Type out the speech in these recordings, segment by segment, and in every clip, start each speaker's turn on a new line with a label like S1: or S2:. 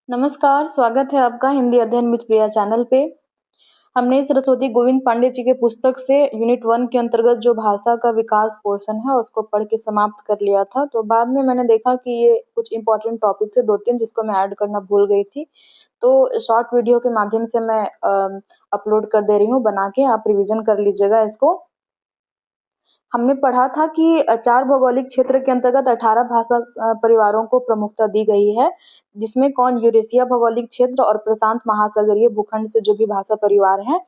S1: नमस्कार, स्वागत है आपका हिंदी अध्ययन मित्र प्रिया चैनल पे। हमने सरस्वती गोविंद पांडे जी के पुस्तक से यूनिट 1 के अंतर्गत जो भाषा का विकास पोर्शन है उसको पढ़ के समाप्त कर लिया था। तो बाद में मैंने देखा कि ये कुछ इम्पोर्टेंट टॉपिक थे 2-3 जिसको मैं ऐड करना भूल गई थी। तो शॉर्ट वीडियो के माध्यम से मैं अपलोड कर दे रही हूँ बना के, आप रिवीजन कर लीजिएगा इसको। हमने पढ़ा था कि 4 भौगोलिक क्षेत्र के अंतर्गत 18 भाषा परिवारों को प्रमुखता दी गई है, जिसमें कौन यूरेशिया भौगोलिक क्षेत्र और प्रशांत महासागरीय भूखंड से जो भी भाषा परिवार हैं,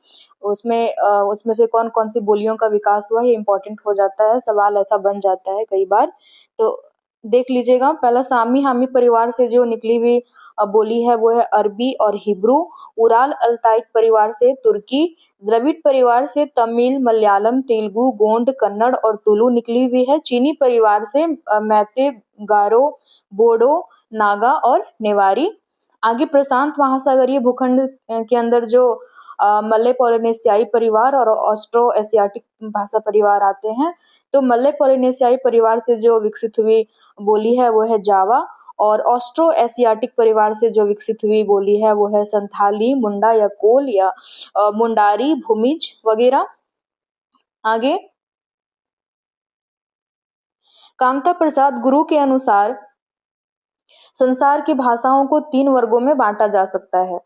S1: उसमें से कौन-कौन सी बोलियों का विकास हुआ, ये इम्पोर्टेंट हो जाता है, सवाल ऐसा बन जाता है कई बार। तो देख लीजिएगा, पहला सामी-हामी परिवार से जो निकली हुई बोली है वो है अरबी और हिब्रू। उराल अल्ताइक परिवार से तुर्की। द्रविड़ परिवार से तमिल, मलयालम, तेलुगु, गोंड, कन्नड़ और तुलु निकली हुई है। चीनी परिवार से मैते, गारो, बोडो, नागा और नेवारी। आगे प्रशांत महासागरीय भूखंड के अंदर जो मलय पॉलिनेशियाई परिवार और ऑस्ट्रो एशियाटिक भाषा परिवार आते हैं। तो मलय पॉलिनेशियाई परिवार से जो विकसित हुई बोली है वो है जावा, और ऑस्ट्रो एशियाटिक परिवार से जो विकसित हुई बोली है वो है संथाली, मुंडा या कोल या मुंडारी, भूमिज वगैरह। आगे कामता प्रसाद गुरु के अनुसार संसार की भाषाओं को 3 वर्गों में बांटा जा सकता है।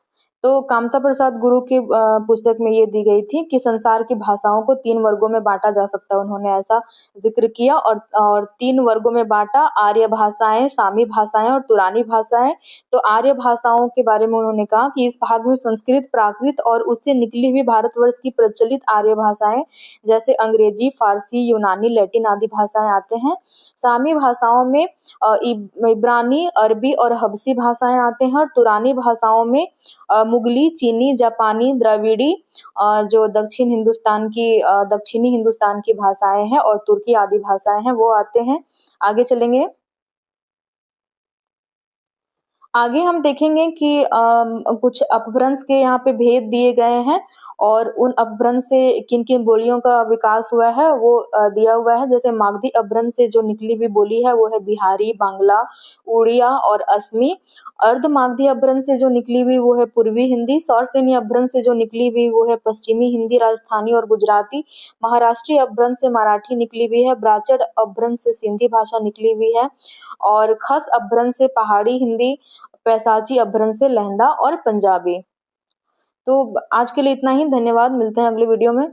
S1: तो कामता प्रसाद गुरु की पुस्तक में ये दी गई थी कि संसार की भाषाओं को 3 वर्गों में बांटा जा सकता है। उन्होंने ऐसा ज़िक्र किया और 3 वर्गों में बांटा, आर्य भाषाएँ, सामी भाषाएँ और तुरानी भाषाएँ। तो आर्य भाषाओं के बारे में उन्होंने कहा कि इस भाग में संस्कृत, प्राकृत और उससे निकली हुई भारतवर्ष की प्रचलित आर्य भाषाएँ जैसे अंग्रेजी, फारसी, यूनानी, लैटिन आदि भाषाएँ आते हैं। सामी भाषाओं में इब्रानी, अरबी और हबसी भाषाएँ आते हैं, और तुरानी भाषाओं में मुगली, चीनी, जापानी, द्रविड़ी जो दक्षिणी हिंदुस्तान की भाषाएँ हैं, और तुर्की आदि भाषाएँ हैं वो आते हैं। आगे चलेंगे। आगे हम देखेंगे कि कुछ अपभ्रंश के यहाँ पे भेद दिए गए हैं, और उन अपभ्रंश से किन-किन बोलियों का विकास हुआ है वो दिया हुआ है। जैसे मागधी अपभ्रंश से जो निकली हुई बोली है वो है बिहारी, बांग्ला, उड़िया और असमी। अर्ध मागधी अपभ्रंश से जो निकली हुई वो है पूर्वी हिंदी। सौरसेनी अपभ्रंश से जो निकली हुई वो है पश्चिमी हिंदी, राजस्थानी और गुजराती। महाराष्ट्रीय अपभ्रंश से मराठी निकली हुई है। ब्राह्मण अपभ्रंश से सिंधी भाषा निकली हुई है, और खस अपभ्रंश से पहाड़ी हिंदी, पैसाची अपभ्रंश से लहंदा और पंजाबी। तो आज के लिए इतना ही। धन्यवाद, मिलते हैं अगले वीडियो में।